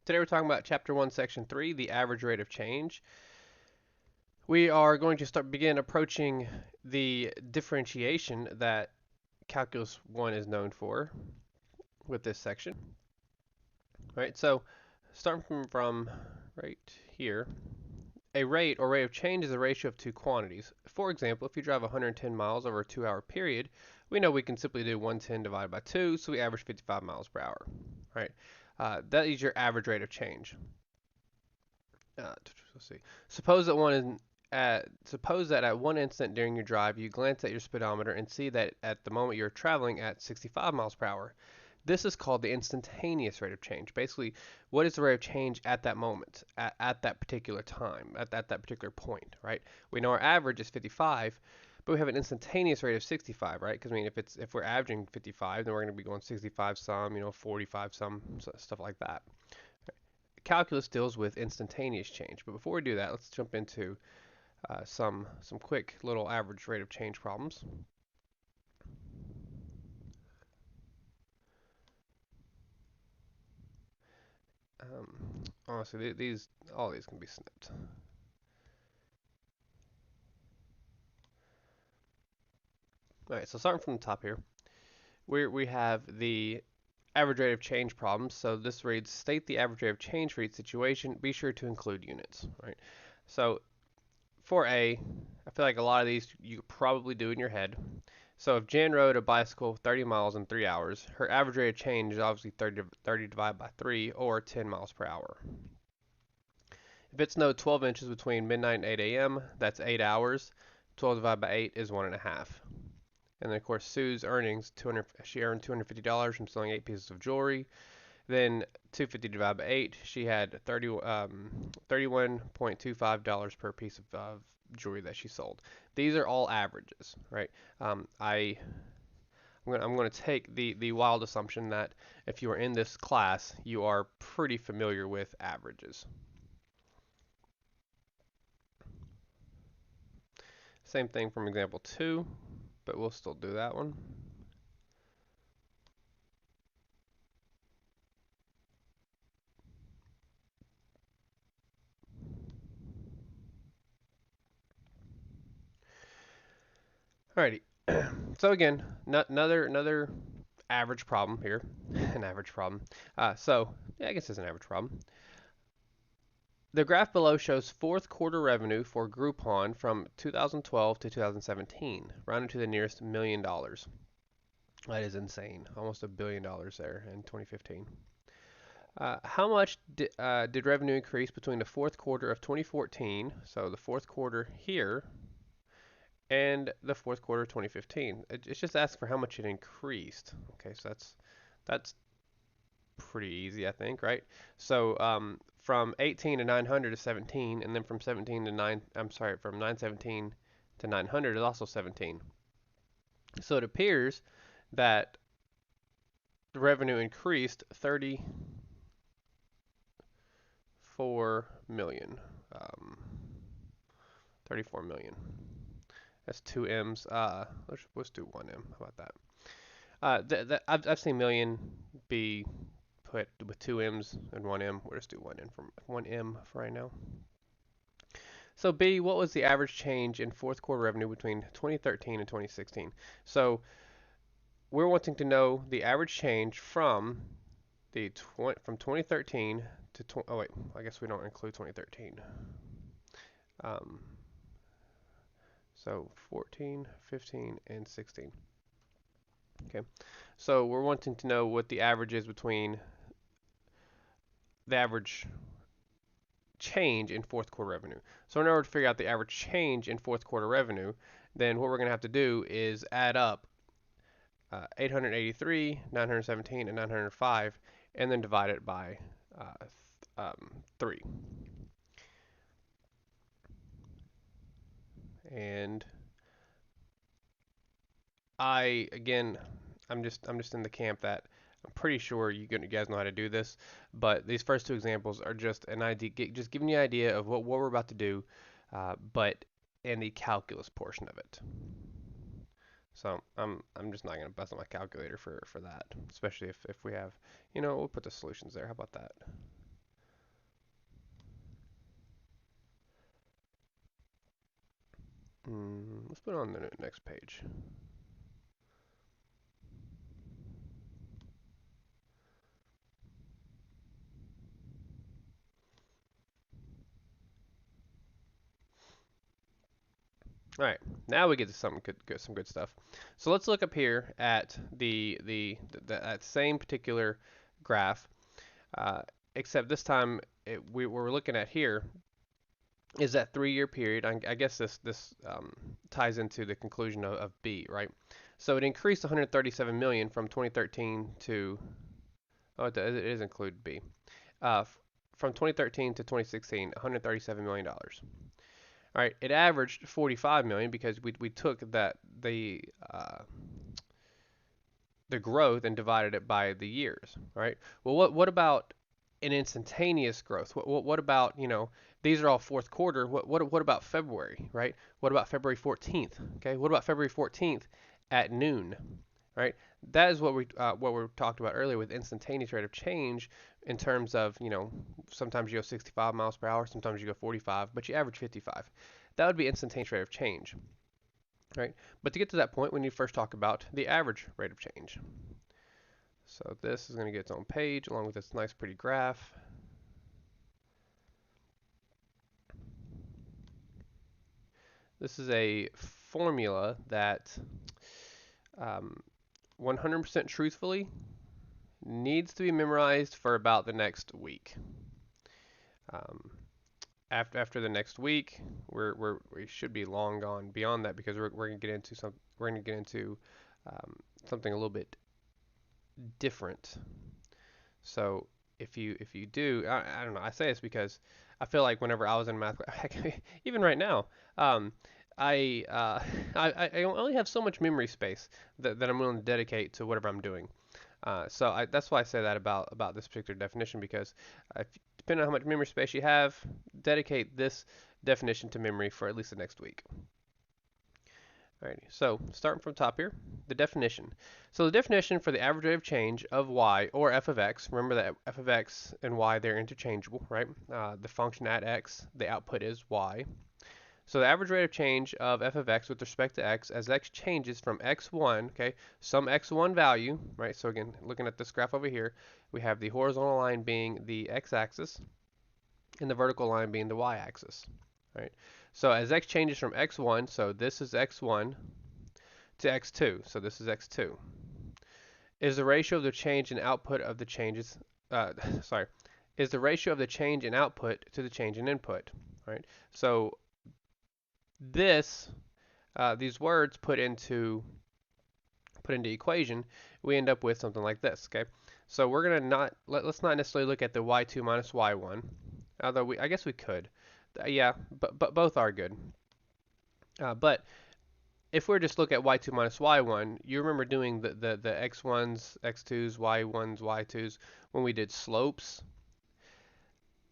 Today we're talking about Chapter 1, Section 3, the average rate of change. We are going to begin approaching the differentiation that Calculus 1 is known for with this section. All right, so starting from right here, a rate or rate of change is a ratio of two quantities. For example, if you drive 110 miles over a 2-hour period, we know we can simply do 110 divided by 2, so we average 55 miles per hour. Right? That is your average rate of change. Let's see. Suppose that at one instant during your drive, you glance at your speedometer and see that at the moment you're traveling at 65 miles per hour. This is called the instantaneous rate of change. Basically, what is the rate of change at that moment, at that particular time, at that particular point, right? We know our average is 55, but we have an instantaneous rate of 65, right? Because I mean, if we're averaging 55, then we're going to be going 65 some, 45 some, stuff like that. Calculus deals with instantaneous change, but before we do that, let's jump into some quick little average rate of change problems. Honestly, all these can be snipped. All right, so starting from the top here, we have the average rate of change problems. So this reads, state the average rate of change for each situation. Be sure to include units. Right. So for A, I feel like a lot of these you could probably do in your head. So if Jan rode a bicycle 30 miles in 3 hours, her average rate of change is obviously 30 divided by 3, or 10 miles per hour. If it snowed 12 inches between midnight and 8 a.m., that's 8 hours. 12 divided by 8 is 1.5. And then, of course, Sue's earnings, she earned $250 from selling 8 pieces of jewelry. Then 250 divided by 8, she had $31.25 per piece of jewelry that she sold. These are all averages, right? I'm going to take the wild assumption that if you are in this class, you are pretty familiar with averages. Same thing from example 2, but we'll still do that one. Alrighty. So again, another average problem here, an average problem. Yeah, I guess it's an average problem. The graph below shows fourth quarter revenue for Groupon from 2012 to 2017, rounded to the nearest $1 million. That is insane. Almost $1 billion there in 2015. How much did revenue increase between the fourth quarter of 2014, so the fourth quarter here, and the fourth quarter of 2015? It's just asking for how much it increased. Okay, so that's pretty easy, I think, right? So from 18 to 900 is 17, and then from 17 to 9, I'm sorry, from 917 to 900 is also 17. So it appears that the revenue increased 34 million. Um, 34 million. That's two M's. Let's do one M. How about that? I've seen million be put with two M's and one M. We'll just do one M for right now. So B, what was the average change in fourth quarter revenue between 2013 and 2016? So we're wanting to know the average change from from 2013 to oh wait, I guess we don't include 2013. Um, so 14, 15, and 16. Okay, so we're wanting to know what the average is between the average change in fourth quarter revenue. So in order to figure out the average change in fourth quarter revenue, then what we're going to have to do is add up 883, 917, and 905, and then divide it by 3. And again, I'm just in the camp that I'm pretty sure you guys know how to do this, but these first two examples are just an idea, just giving you an idea of what we're about to do, but in the calculus portion of it. So I'm just not gonna bust on my calculator for that, especially if we have, we'll put the solutions there. How about that? Let's put it on the next page. All right, now we get to some good stuff. So let's look up here at that same particular graph, uh, except this time what we're looking at here is that 3-year period. I guess this ties into the conclusion of B, right? So it increased 137 million from 2013 to it does include B. Uh, from 2013 to 2016, 137 million dollars. All right, it averaged 45 million because we took the growth and divided it by the years, right? Well, what about an instantaneous growth? What about, these are all fourth quarter. What about February, right? What about February 14th? Okay, what about February 14th at noon, right? That is what we talked about earlier with instantaneous rate of change in terms of, sometimes you go 65 miles per hour, sometimes you go 45, but you average 55. That would be instantaneous rate of change, right? But to get to that point, we need to first talk about the average rate of change. So this is going to get its own page along with this nice pretty graph. This is a formula that 100% truthfully needs to be memorized for about the next week. Um, after the next week, we should be long gone beyond that because we're going to get into something a little bit different. So if you do, I don't know. I say this because I feel like whenever I was in math, even right now, um, I, uh, I only have so much memory space that I'm willing to dedicate to whatever I'm doing. That's why I say that about this particular definition because depending on how much memory space you have, dedicate this definition to memory for at least the next week. Alrighty, so starting from top here, the definition. So the definition for the average rate of change of y or f of x, remember that f of x and y, they're interchangeable, right? The function at x, the output is y. So the average rate of change of f of x with respect to x as x changes from x1, okay, some x1 value, right? So again, looking at this graph over here, we have the horizontal line being the x-axis and the vertical line being the y-axis, right? So as x changes from x1, so this is x1 to x2, so this is x2, is the ratio of the change in output of the changes, sorry, is the ratio of the change in output to the change in input, right? So these words put into equation, we end up with something like this, okay? So we're gonna let's not necessarily look at the y2 minus y1, although I guess we could. Yeah, but both are good. But if we're just look at y2 minus y1, you remember doing the x1s, x2s, y1s, y2s when we did slopes.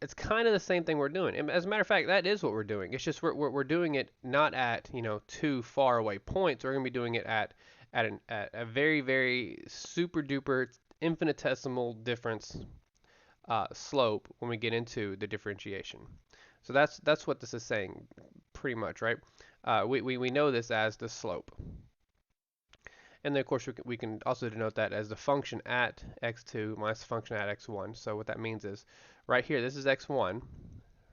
It's kind of the same thing we're doing. And as a matter of fact, that is what we're doing. It's just we're doing it not at two far away points. We're going to be doing it at a very very super duper infinitesimal difference slope when we get into the differentiation. So that's what this is saying, pretty much, right? We know this as the slope. And then of course we can also denote that as the function at x2 minus the function at x1. So what that means is right here, this is x1,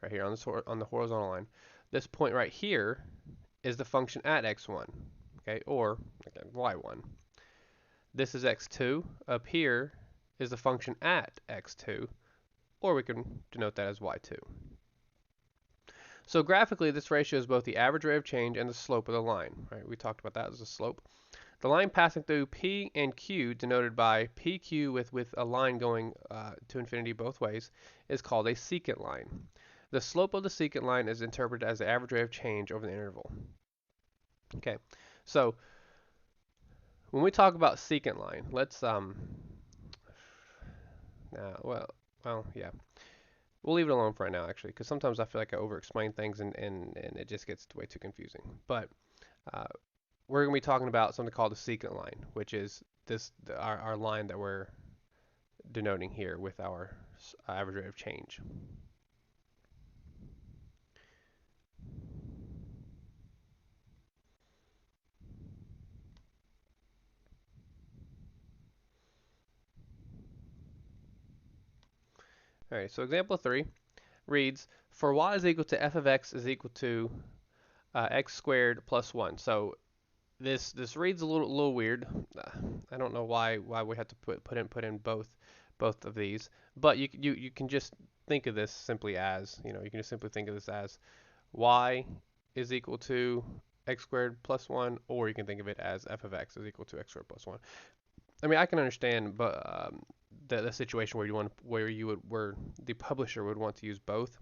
right here on the horizontal line. This point right here is the function at x1, okay, or again, y1. This is x2. Up here is the function at x2, or we can denote that as y2. So graphically, this ratio is both the average rate of change and the slope of the line, right? We talked about that as the slope. The line passing through P and Q, denoted by PQ with a line going to infinity both ways, is called a secant line. The slope of the secant line is interpreted as the average rate of change over the interval. Okay, so when we talk about secant line, let's yeah, we'll leave it alone for right now actually, because sometimes I feel like I over-explain things and it just gets way too confusing. But uh, we're going to be talking about something called the secant line, which is our line that we're denoting here with our average rate of change. All right, so example 3 reads, for y is equal to f of x is equal to x squared plus 1. So this reads a little weird. I don't know why we have to put in both of these, but you can just think of this simply as, you can just simply think of this as y is equal to x squared plus 1, or you can think of it as f of x is equal to x squared plus 1. I mean, I can understand, but the situation where the publisher would want to use both.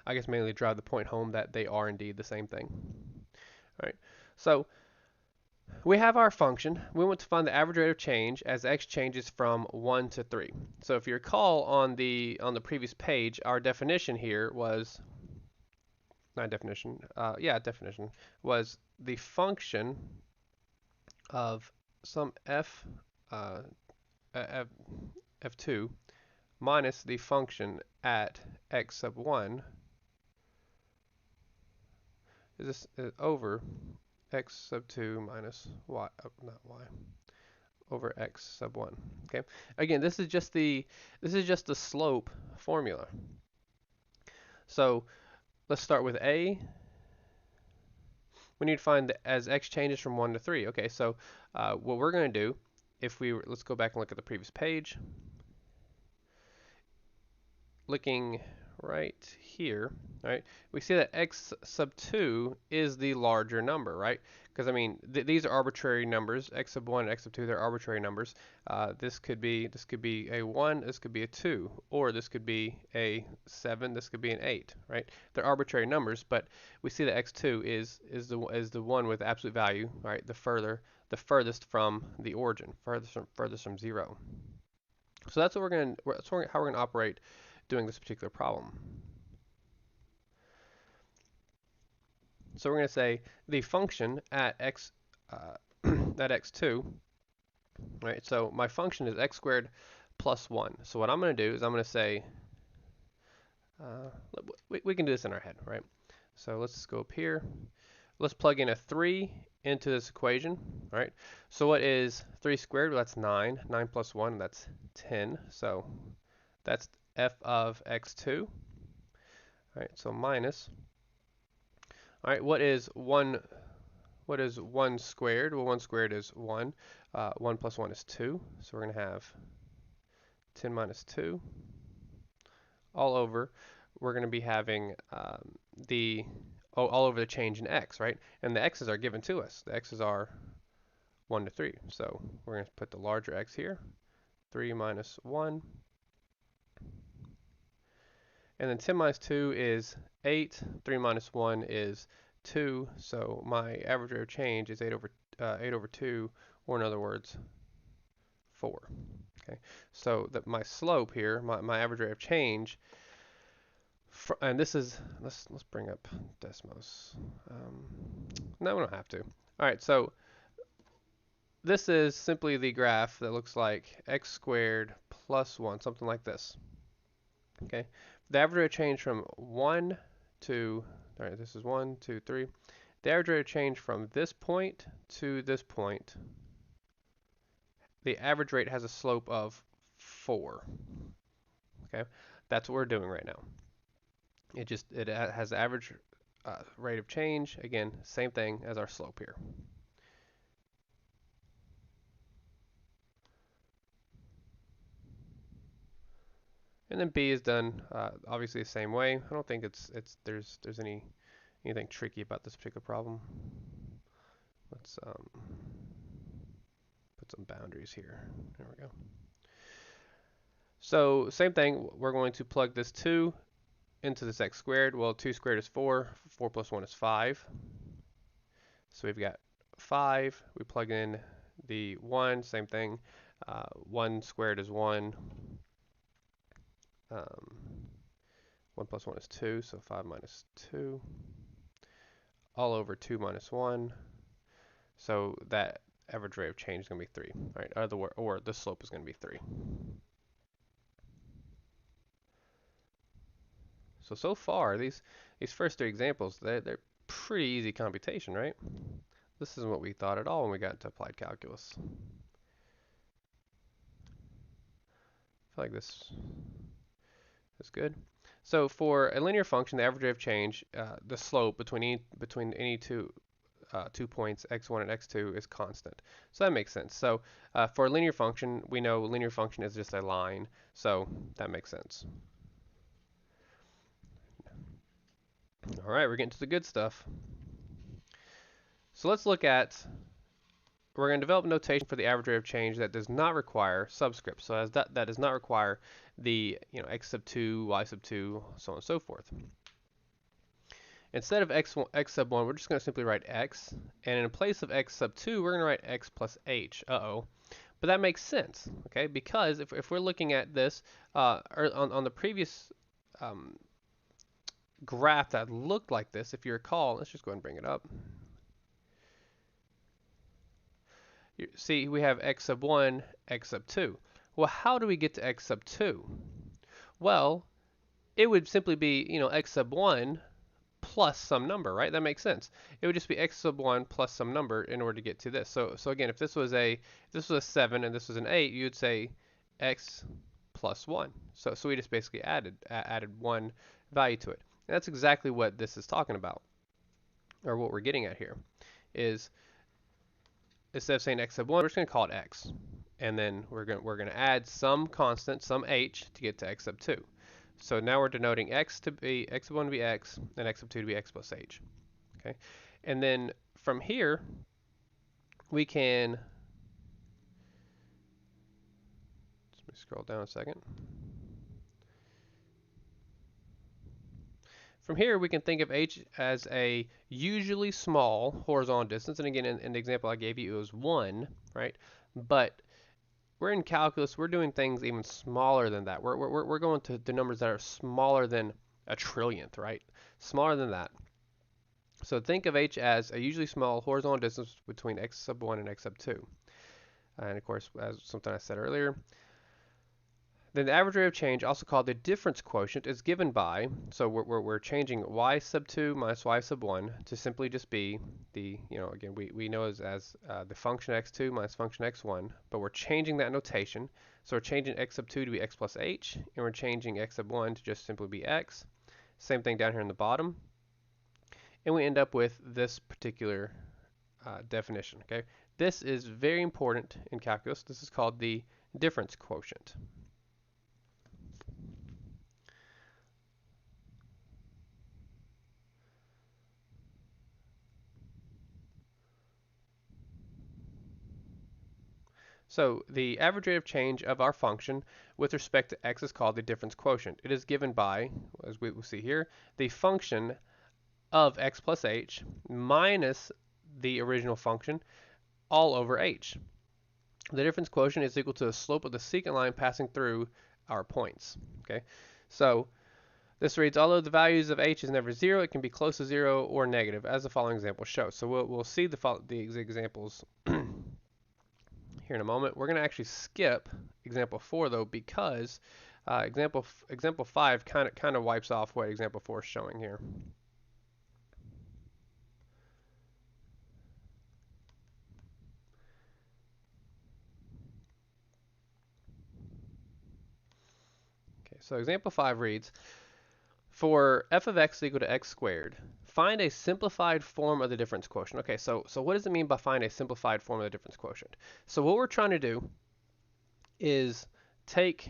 I guess mainly to drive the point home that they are indeed the same thing. All right. So we have our function. We want to find the average rate of change as x changes from 1 to 3. So if you recall on the previous page, our definition here was not definition. Definition was the function of some uh, f f2 minus the function at x sub 1 is this over x sub 2 minus y, not y, over x sub 1. Okay. Again, this is just the slope formula. So let's start with a. We need to find as x changes from 1 to 3. Okay, so what we're going to do, let's go back and look at the previous page. Looking right here, right, we see that x sub 2 is the larger number, right? Because I mean, these are arbitrary numbers. X sub 1 and x sub 2, they're arbitrary numbers. This could be a 1, this could be a 2, or this could be a 7, this could be an 8, right? They're arbitrary numbers, but we see that x2 is the one with absolute value, right? The furthest from the origin, furthest from 0. So that's how we're going to operate doing this particular problem. So we're going to say the function at x at x2, right? So my function is x squared plus 1. So what I'm going to do is I'm going to say, we can do this in our head, right? So let's just go up here. Let's plug in a 3 into this equation, right? So what is 3 squared? Well, that's 9. 9 plus 1, that's 10. So that's f of x2. All right, so minus. All right, what is 1 squared? Well, 1 squared is 1. 1 plus 1 is 2. So we're going to have 10 minus 2 all over. We're going to be having all over the change in x, right? And the x's are given to us. The x's are 1 to 3. So we're going to put the larger x here. 3 minus 1. And then 10 minus 2 is 8. 3 minus 1 is 2. So my average rate of change is 8 over 2, or in other words, 4. Okay. So my slope here, my average rate of change, and this is, let's bring up Desmos. No, we don't have to. All right. So this is simply the graph that looks like x squared plus 1, something like this. Okay. The average rate of change from 1 to, all right, this is 1, 2, 3. The average rate of change from this point to this point, the average rate has a slope of 4. Okay. That's what we're doing right now. It has the average rate of change. Again, same thing as our slope here. And then B is done obviously the same way. I don't think there's anything tricky about this particular problem. Let's put some boundaries here. There we go. So same thing. We're going to plug this 2 into this x squared. Well, 2 squared is 4. 4 plus 1 is 5. So we've got 5. We plug in the 1. Same thing. 1 squared is 1. 1 plus 1 is 2, so 5 minus 2, all over 2 minus 1. So that average rate of change is going to be 3, right? Or the slope is going to be 3. So far, these first 3 examples, they're pretty easy computation, right? This isn't what we thought at all when we got into applied calculus. I feel like this That's good. So for a linear function, the average rate of change, the slope between any two points, x1 and x2, is constant. So that makes sense. So for a linear function, we know a linear function is just a line. So that makes sense. All right, we're getting to the good stuff. So let's look at, we're going to develop notation for the average rate of change that does not require subscripts. So as that does not require the x sub 2, y sub 2, so on and so forth. Instead of x sub 1, we're just going to simply write x. And in place of x sub 2, we're going to write x plus h. Uh-oh. But that makes sense, okay? Because if we're looking at this on the previous graph that looked like this, if you recall, let's just go ahead and bring it up. You see, we have x sub 1, x sub 2. Well, how do we get to x sub 2? Well, it would simply be, x sub 1 plus some number, right? That makes sense. It would just be x sub 1 plus some number in order to get to this. So again, if this was a 7 and this was an 8, you'd say x plus 1. So we just basically added one value to it. And that's exactly what this is talking about, or what we're getting at here, is instead of saying x sub 1, we're just going to call it x. And then we're going to add some constant, some h, to get to x sub 2. So now we're denoting x sub 1 to be x, and x sub 2 to be x plus h. Okay, and then from here we can, let me scroll down a second. From here we can think of h as a usually small horizontal distance, and again in the example I gave you it was 1, right? But we're in calculus, we're doing things even smaller than that. We're going to the numbers that are smaller than a trillionth, right? Smaller than that. So think of h as a usually small horizontal distance between x sub 1 and x sub 2. And of course, as something I said earlier, then the average rate of change, also called the difference quotient, is given by, so we're changing y sub 2 minus y sub 1 to simply just be the, again, we know as the function x2 minus function x1, but we're changing that notation. So we're changing x sub 2 to be x plus h, and we're changing x sub 1 to just simply be x. Same thing down here in the bottom. And we end up with this particular definition, okay? This is very important in calculus. This is called the difference quotient. So the average rate of change of our function with respect to x is called the difference quotient. It is given by, as we will see here, the function of x plus h minus the original function all over h. The difference quotient is equal to the slope of the secant line passing through our points. Okay, so this reads, although the values of h is never 0, it can be close to 0 or negative, as the following example shows. So we'll see the examples here in a moment. We're going to actually skip example 4 though, because example 5 kind of wipes off what example 4 is showing here. Okay, so example 5 reads, for f of x equal to x squared, find a simplified form of the difference quotient. Okay, so what does it mean by find a simplified form of the difference quotient? So what we're trying to do is take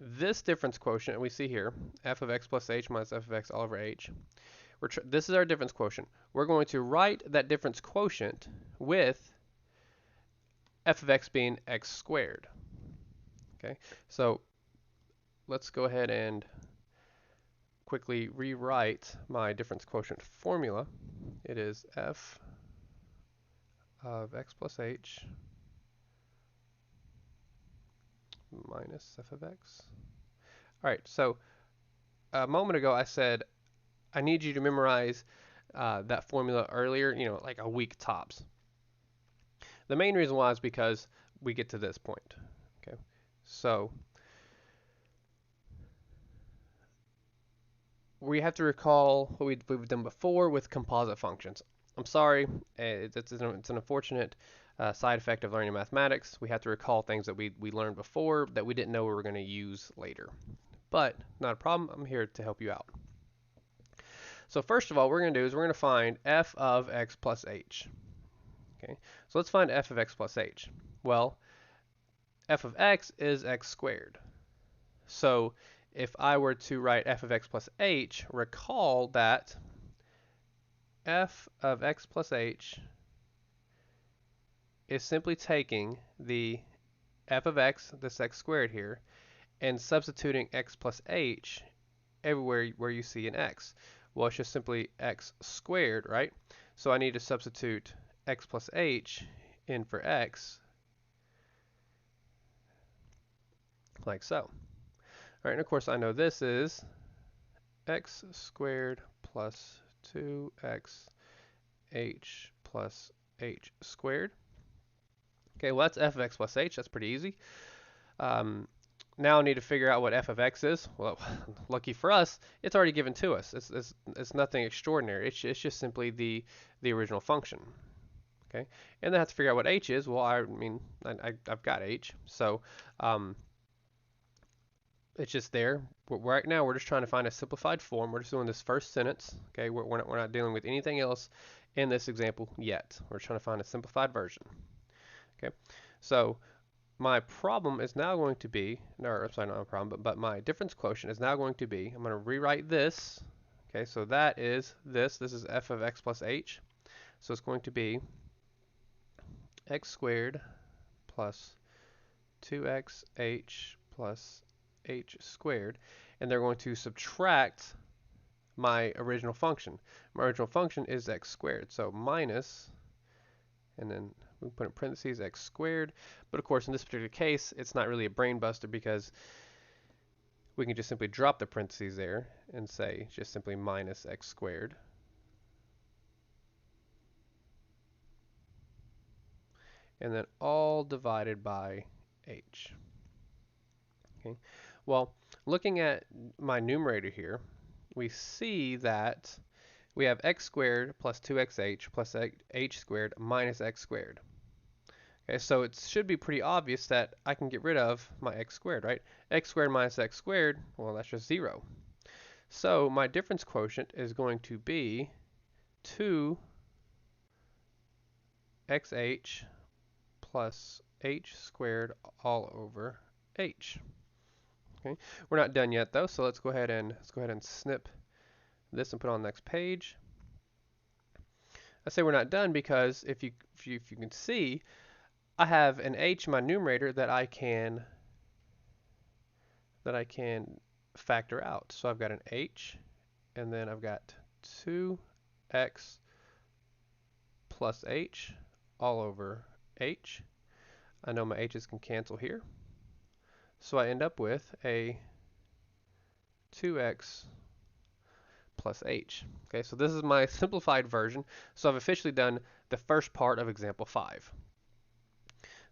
this difference quotient we see here, f of x plus h minus f of x all over h. This is our difference quotient. We're going to write that difference quotient with f of x being x squared. Okay, so let's go ahead and quickly rewrite my difference quotient formula. It is f of x plus h minus f of x. All right, so a moment ago I said I need you to memorize that formula earlier, like a week tops. The main reason why is because we get to this point. Okay, so we have to recall what we've done before with composite functions. I'm sorry, it's an unfortunate side effect of learning mathematics. We have to recall things that we learned before that we didn't know we were going to use later. But not a problem. I'm here to help you out. So first of all, what we're going to do is we're going to find f of x plus h. Okay, so let's find f of x plus h. Well, f of x is x squared. So if I were to write f of x plus h, recall that f of x plus h is simply taking the f of x, this x squared here, and substituting x plus h everywhere where you see an x. Well, it's just simply x squared, right? So I need to substitute x plus h in for x, like so. All right, and of course I know this is x squared plus 2x h plus h squared. Okay, well that's f of x plus h. That's pretty easy. Now I need to figure out what f of x is. Well, lucky for us, it's already given to us. It's nothing extraordinary. It's just simply the original function. Okay, and then I have to figure out what h is. Well, I mean, I've got h, so it's just there. Right now, we're just trying to find a simplified form. We're just doing this first sentence. Okay, we're not dealing with anything else in this example yet. We're trying to find a simplified version. Okay, so my problem is now going to be, or I'm sorry, not a problem, but my difference quotient is now going to be, I'm going to rewrite this. Okay, so that is this. This is f of x plus h. So it's going to be x squared plus 2xh plus h squared. And they're going to subtract my original function. My original function is x squared. So minus, and then we put in parentheses x squared. But of course, in this particular case, it's not really a brain buster because we can just simply drop the parentheses there and say just simply minus x squared. And then all divided by h. Okay. Well, looking at my numerator here, we see that we have x squared plus 2xh plus h squared minus x squared. Okay, so it should be pretty obvious that I can get rid of my x squared, right? X squared minus x squared, well, that's just 0. So my difference quotient is going to be 2xh plus h squared all over h. Okay, we're not done yet though, so let's go ahead and snip this and put it on the next page. I say we're not done because if you can see, I have an h in my numerator that I can factor out. So I've got an h, and then I've got 2x plus h all over h. I know my h's can cancel here. So I end up with a 2x plus h. Okay, so this is my simplified version. So I've officially done the first part of example 5.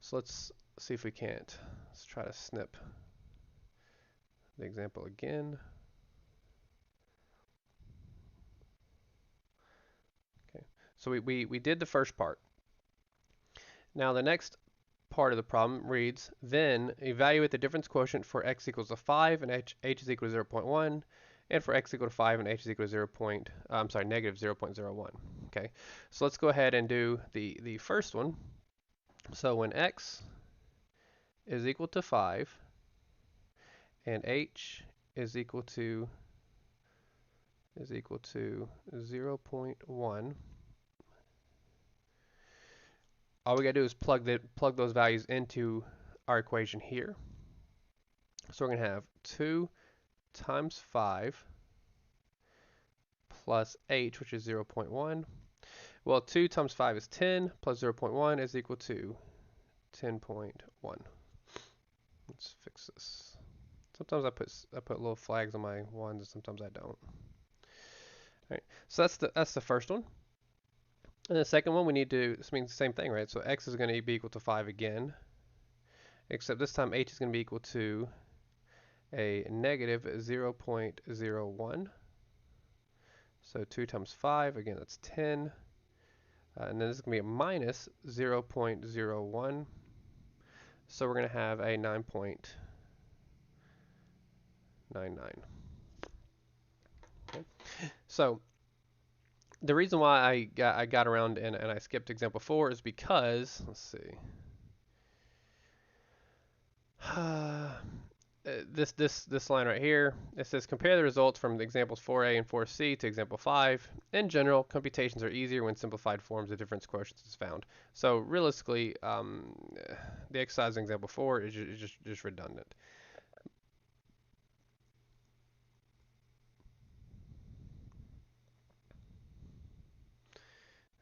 So let's see if we can't. Let's try to snip the example again. Okay, so we did the first part. Now the next part of the problem reads, then evaluate the difference quotient for x equals to 5 and h is equal to 0.1, and for x equal to 5 and h is equal to negative 0.01. Okay, so let's go ahead and do the first one. So when x is equal to 5 and h is equal to 0.1, all we gotta do is plug those values into our equation here. So we're gonna have 2 times 5 plus h, which is 0.1. Well, 2 times 5 is 10, plus 0.1 is equal to 10.1. Let's fix this. Sometimes I put little flags on my ones, and sometimes I don't. All right, so that's the first one. And the second one, we need to, this means the same thing, right? So x is going to be equal to 5 again, except this time h is going to be equal to a negative 0.01. So 2 times 5, again, that's 10. And then this is going to be a minus 0.01. So we're going to have a 9.99. Okay. So the reason why I got around and I skipped example 4 is because, let's see, this line right here, it says compare the results from the examples 4a and 4c to example 5. In general, computations are easier when simplified forms of difference quotients is found. So realistically, the exercise in example 4 is just redundant.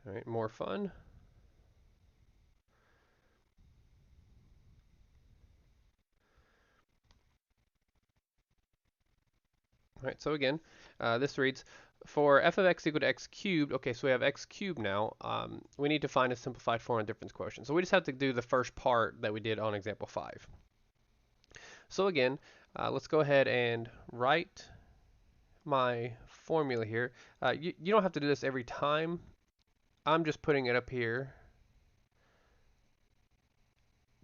All right, more fun. All right, so again, this reads, for f of x equal to x cubed, okay, so we have x cubed now, we need to find a simplified form of difference quotient. So we just have to do the first part that we did on example 5. So again, let's go ahead and write my formula here. You don't have to do this every time. I'm just putting it up here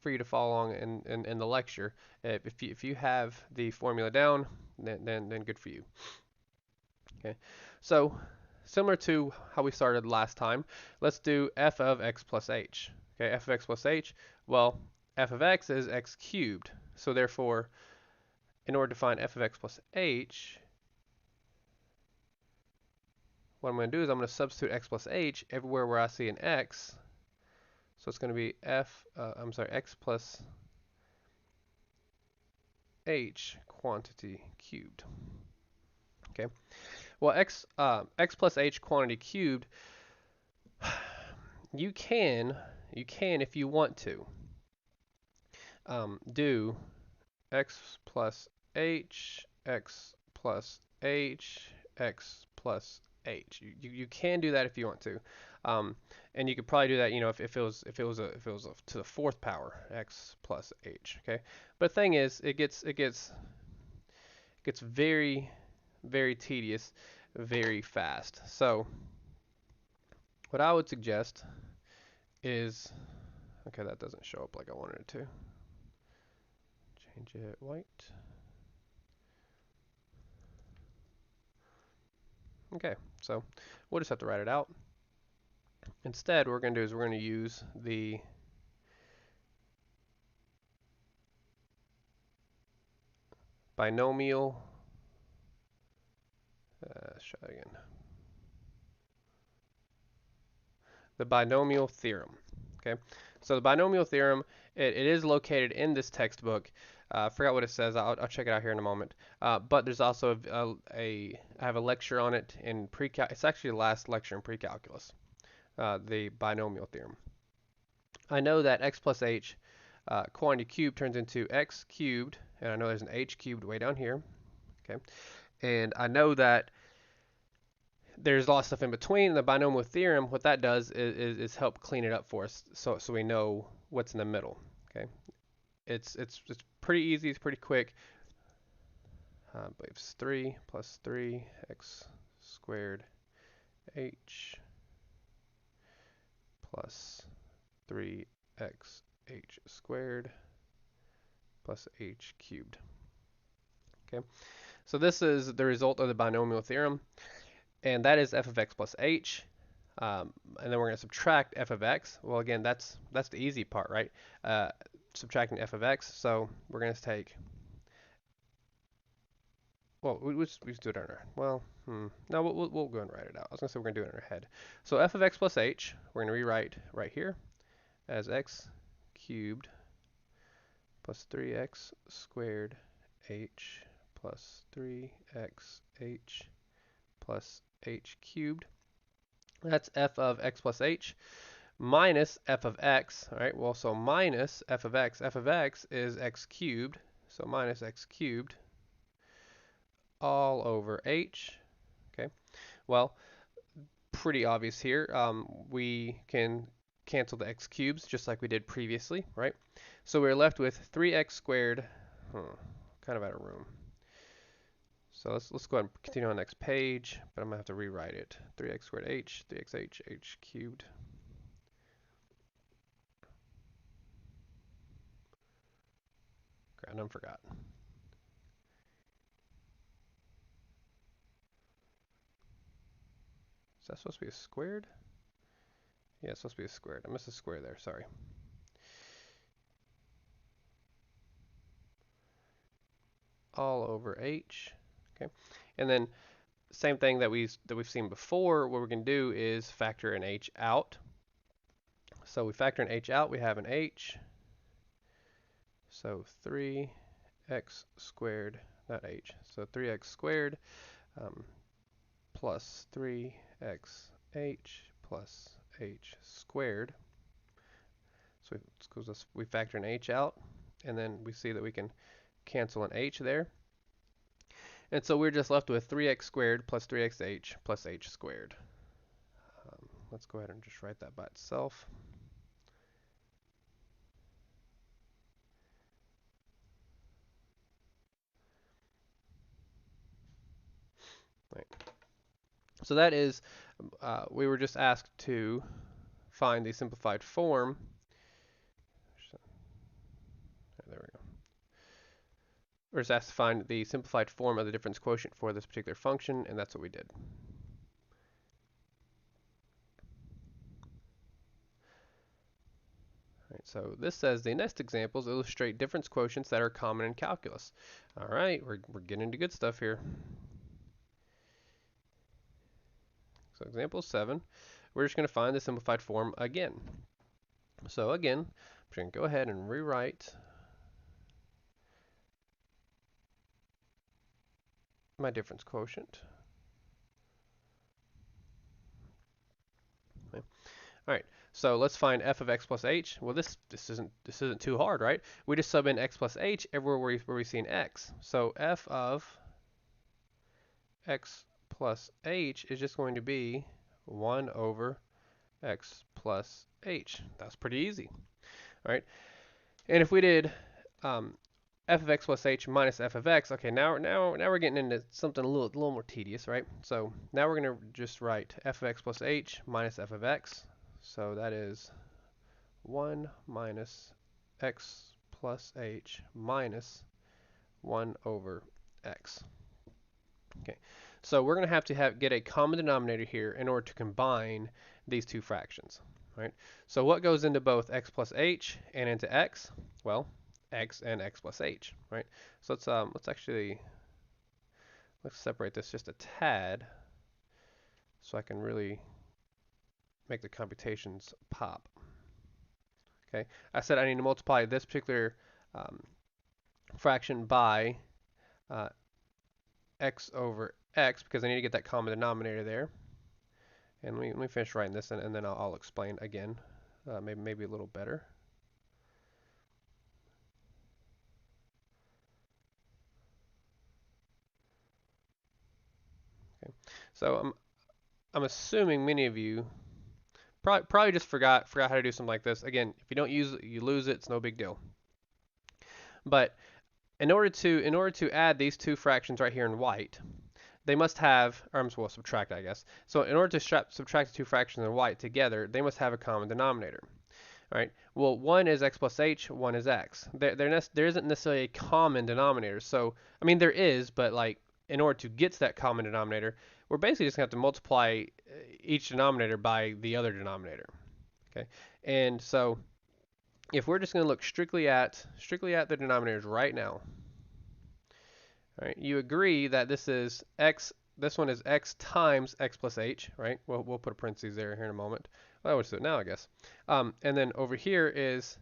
for you to follow along in the lecture. If you have the formula down, then good for you. Okay, so similar to how we started last time, let's do f of x plus h. Okay, f of x plus h, well, f of x is x cubed. So therefore, in order to find f of x plus h, what I'm going to do is I'm going to substitute x plus h everywhere where I see an x. So it's going to be x plus h quantity cubed. Okay. Well, x plus h quantity cubed, you can if you want to do x plus h, x plus h, x plus h. You can do that if you want to, and you could probably do that, if it was to the fourth power, x plus h. Okay, but the thing is, it gets very tedious very fast. So what I would suggest is, okay, that doesn't show up like I wanted it to. Change it white. Okay, so we'll just have to write it out. Instead, what we're going to do is we're going to use the binomial, let's try that again, the binomial theorem. Okay, so the binomial theorem, it is located in this textbook. I forgot what it says. I'll check it out here in a moment. But there's also I have a lecture on it in pre-cal. It's actually the last lecture in pre-calculus. The binomial theorem. I know that x plus h quantity cubed turns into x cubed, and I know there's an h cubed way down here. Okay, and I know that there's a lot of stuff in between. The binomial theorem, what that does is help clean it up for us, so we know what's in the middle. Okay, it's pretty easy. It's pretty quick. I believe it's 3 plus 3x squared h plus 3x h squared plus h cubed. Okay, so this is the result of the binomial theorem, and that is f of x plus h. And then we're going to subtract f of x. Well, again, that's the easy part, right? Subtracting f of x. So we're going to take, well, we just do it on our, well, no, we'll go and write it out. I was going to say we're going to do it in our head. So f of x plus h, we're going to rewrite right here as x cubed plus 3x squared h plus 3x h plus h cubed. That's f of x plus h minus f of x. All right, well, so minus f of x. F of x is x cubed, so minus x cubed all over h. Okay, well, pretty obvious here. We can cancel the x cubes just like we did previously, right? So we're left with 3x squared. Kind of out of room. So let's go ahead and continue on the next page, but I'm gonna have to rewrite it. 3x squared h, 3xh, h cubed. I done forgot. Is that supposed to be a squared? Yeah, it's supposed to be a squared. I missed a square there, sorry. All over h. Okay, and then same thing that we've seen before. What we're going to do is factor an h out. So we factor an h out. We have an h. So 3x squared, not h. So 3x squared plus 3xh plus h squared. So we factor an h out, and then we see that we can cancel an h there. And so we're just left with 3x squared plus 3xh plus h squared. Let's go ahead and just write that by itself. Right. So that is, we were just asked to find the simplified form. There we go. We're just asked to find the simplified form of the difference quotient for this particular function, and that's what we did. Right, so this says the next examples illustrate difference quotients that are common in calculus. All right, we're getting into good stuff here. So example 7, we're just going to find the simplified form again. So again, I'm just going to go ahead and rewrite my difference quotient. Okay. All right, so let's find f of x plus h. Well, this isn't too hard, right? We just sub in x plus h everywhere where we see an x. So f of x plus h is just going to be 1 over x plus h. That's pretty easy. All right, and if we did f of x plus h minus f of x, okay, now we're getting into something a little more tedious, right? So now we're going to just write f of x plus h minus f of x. So that is 1 minus x plus h minus 1 over x. Okay, so we're going to get a common denominator here in order to combine these two fractions, right? So what goes into both x plus h and into x? Well, x and x plus h, right? So let's separate this just a tad so I can really make the computations pop. Okay, I said I need to multiply this particular fraction by x over x because I need to get that common denominator there. And let me finish writing this, and then I'll explain again, maybe a little better. Okay, so I'm assuming many of you probably just forgot how to do something like this. Again, if you don't use it, you lose it. It's no big deal. But in order to add these two fractions right here in white, they must have, or well, subtract, I guess. So in order to subtract the two fractions in white together, they must have a common denominator. All right. Well, one is x plus h, one is x. There isn't necessarily a common denominator. So, I mean, there is, but like in order to get to that common denominator, we're basically just going to have to multiply each denominator by the other denominator. Okay. And so, if we're just going to look strictly at the denominators right now, all right, you agree that this is x. This one is x times x plus h, right? We'll put a parentheses there here in a moment. Well, I would do it now, I guess. And then over here is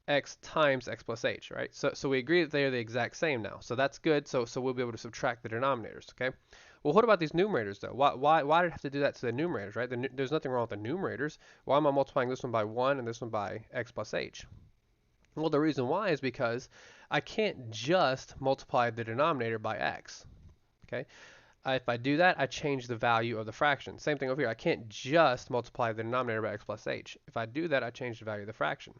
x times x plus h, right? So we agree that they are the exact same now. So that's good. So we'll be able to subtract the denominators, okay? Well, what about these numerators though? Why did I have to do that to the numerators, right? There's nothing wrong with the numerators. Why am I multiplying this one by 1 and this one by x plus h? Well, the reason why is because I can't just multiply the denominator by x, okay? If I do that, I change the value of the fraction. Same thing over here. I can't just multiply the denominator by x plus h. If I do that, I change the value of the fraction.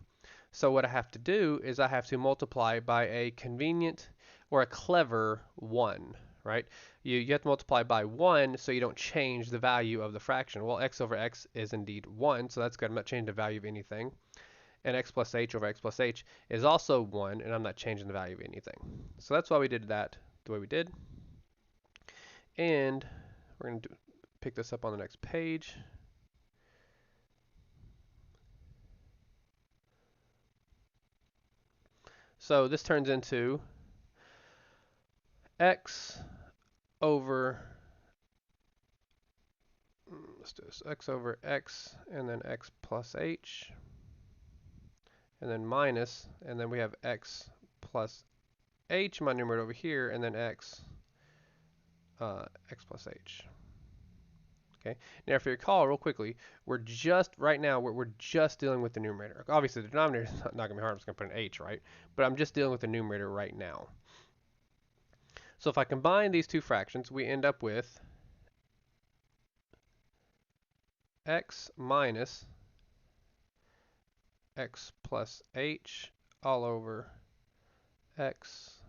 So what I have to do is I have to multiply by a convenient or a clever 1, right? You have to multiply by 1 so you don't change the value of the fraction. Well, x over x is indeed 1, so that's good. I'm not changing the value of anything. and x plus h over x plus h is also 1, and I'm not changing the value of anything. So that's why we did that the way we did. And we're going to pick this up on the next page. So this turns into x over, let's do this, x over x, and then x plus h, and then minus, and then we have x plus h, my numerator over here, and then x plus h. Okay. Now, if you recall, real quickly, we're just right now we're just dealing with the numerator. Obviously, the denominator is not going to be hard. I'm just going to put an h, right? But I'm just dealing with the numerator right now. So if I combine these two fractions, we end up with x minus x plus h all over x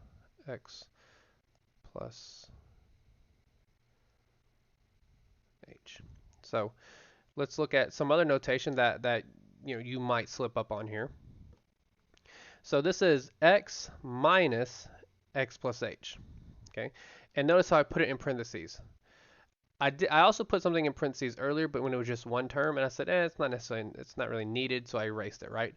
plus h. So let's look at some other notation that you might slip up on here. So this is x minus x plus h. Okay, and notice how I put it in parentheses. I also put something in parentheses earlier, but when it was just one term, and I said, it's not really needed, so I erased it, right?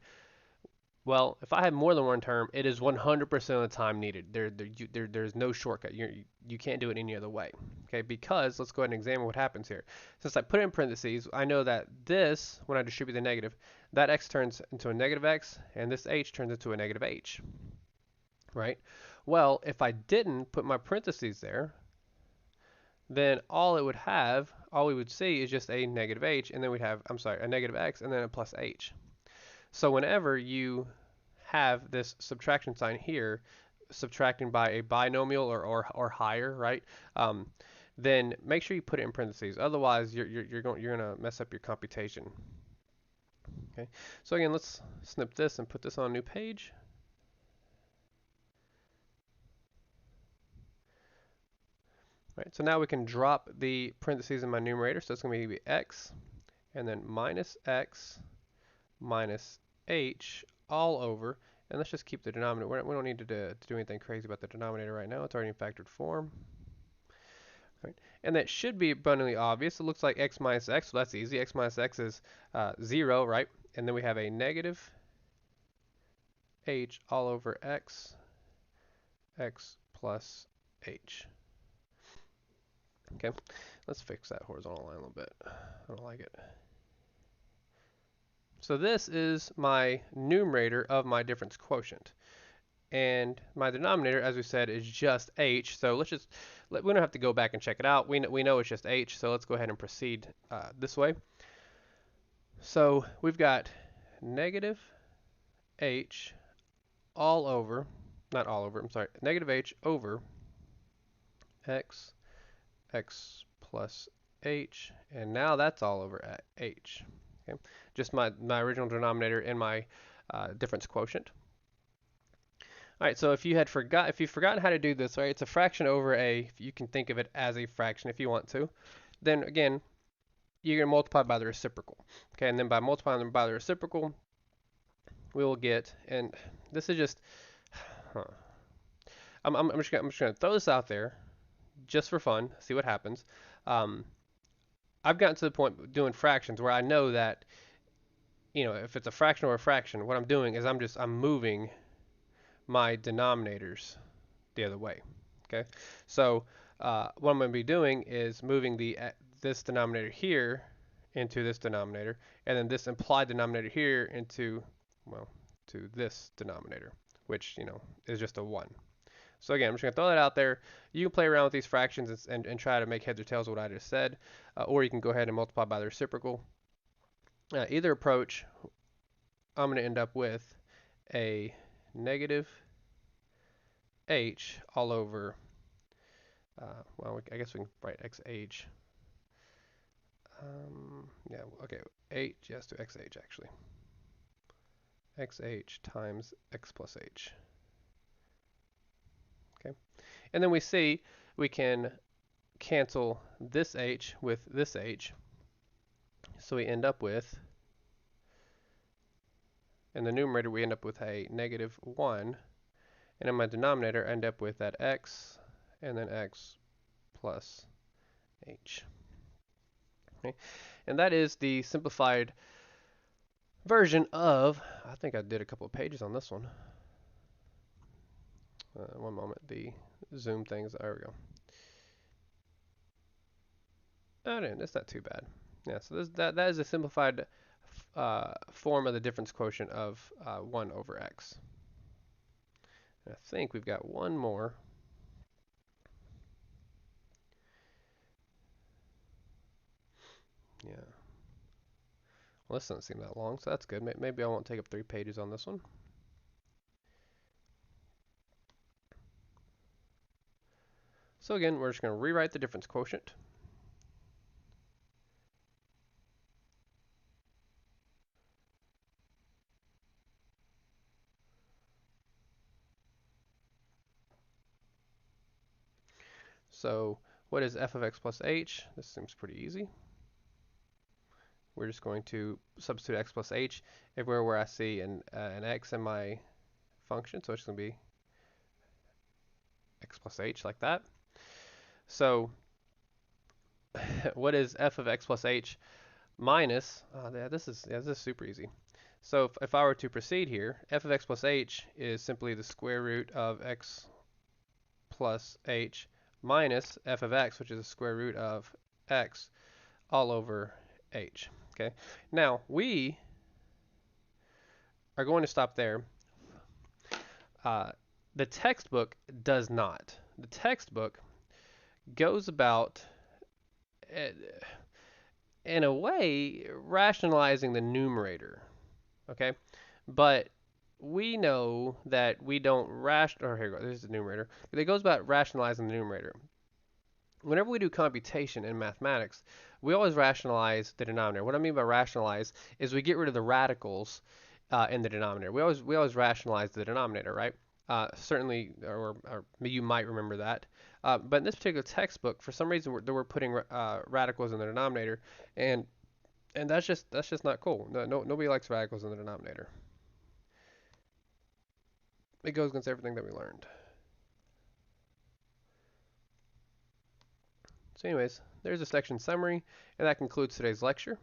Well, if I have more than one term, it is 100% of the time needed. There's no shortcut. You can't do it any other way. Okay, because let's go ahead and examine what happens here. Since I put it in parentheses, I know that this, when I distribute the negative, that x turns into a negative x, and this h turns into a negative h, right? Well, if I didn't put my parentheses there, then all we would see is just a negative h, and then we'd have, a negative x, and then a plus h. So whenever you have this subtraction sign here, subtracting by a binomial or higher, right? Then make sure you put it in parentheses. Otherwise, you're going to mess up your computation. Okay. So again, let's snip this and put this on a new page. Right. So now we can drop the parentheses in my numerator. So it's going to be x and then minus x minus h all over, and let's just keep the denominator. We don't need to do anything crazy about the denominator right now. It's already in factored form. Right. And that should be abundantly obvious. It looks like x minus x, so that's easy. X minus x is 0, right? And then we have a negative h all over x plus h. Okay, let's fix that horizontal line a little bit. I don't like it. So this is my numerator of my difference quotient. And my denominator, as we said, is just h. So we don't have to go back and check it out. We know it's just h, so let's go ahead and proceed this way. So we've got negative h all over, not all over, negative h over x plus h, and now that's all over at h. Okay, just my original denominator and my difference quotient. All right, so if you've forgotten how to do this, right, it's a fraction over a, you can think of it as a fraction if you want to, then again, you're going to multiply by the reciprocal. Okay, and then by multiplying by the reciprocal, we will get, and this is just, I'm just going to throw this out there just for fun, see what happens. I've gotten to the point doing fractions where I know that, if it's a fraction or a fraction, what I'm doing is I'm moving my denominators the other way. Okay, so what I'm going to be doing is moving this denominator here into this denominator, and then this implied denominator here into, to this denominator, which is just a 1. So again, I'm just going to throw that out there. You can play around with these fractions and try to make heads or tails of what I just said, or you can go ahead and multiply by the reciprocal. Either approach, I'm going to end up with a negative h all over, I guess we can write xh. Yeah, okay, h, yes, to xh actually. xh times x plus h. Okay, and then we see we can cancel this h with this h, so we end up with In the numerator, we end up with a negative 1. And in my denominator, I end up with that x and then x plus h. Okay? And that is the simplified version of, I think I did a couple of pages on this one. One moment, the zoom things, there we go. Oh, no, that's not too bad. Yeah, so that is a simplified form of the difference quotient of 1 over x. And I think we've got one more. Yeah. Well, this doesn't seem that long, so that's good. Maybe I won't take up 3 pages on this one. So again, we're just going to rewrite the difference quotient. So what is f of x plus h? This seems pretty easy. We're just going to substitute x plus h everywhere where I see an x in my function. So it's just going to be x plus h like that. So what is f of x plus h minus, yeah, this is super easy. So if I were to proceed here, f of x plus h is simply the square root of x plus h minus f of x, which is the square root of x all over h. Okay. Now we are going to stop there. The textbook does not. The textbook goes about, uh, in a way, rationalizing the numerator. Okay, but we know that we don't or here we go, this is the numerator. But it goes about rationalizing the numerator. Whenever we do computation in mathematics, we always rationalize the denominator. What I mean by rationalize is we get rid of the radicals in the denominator. We always rationalize the denominator, right? Certainly, or you might remember that. But in this particular textbook, for some reason, we're putting radicals in the denominator, and that's just not cool. Nobody likes radicals in the denominator. It goes against everything that we learned. So anyways, there's a section summary, and that concludes today's lecture.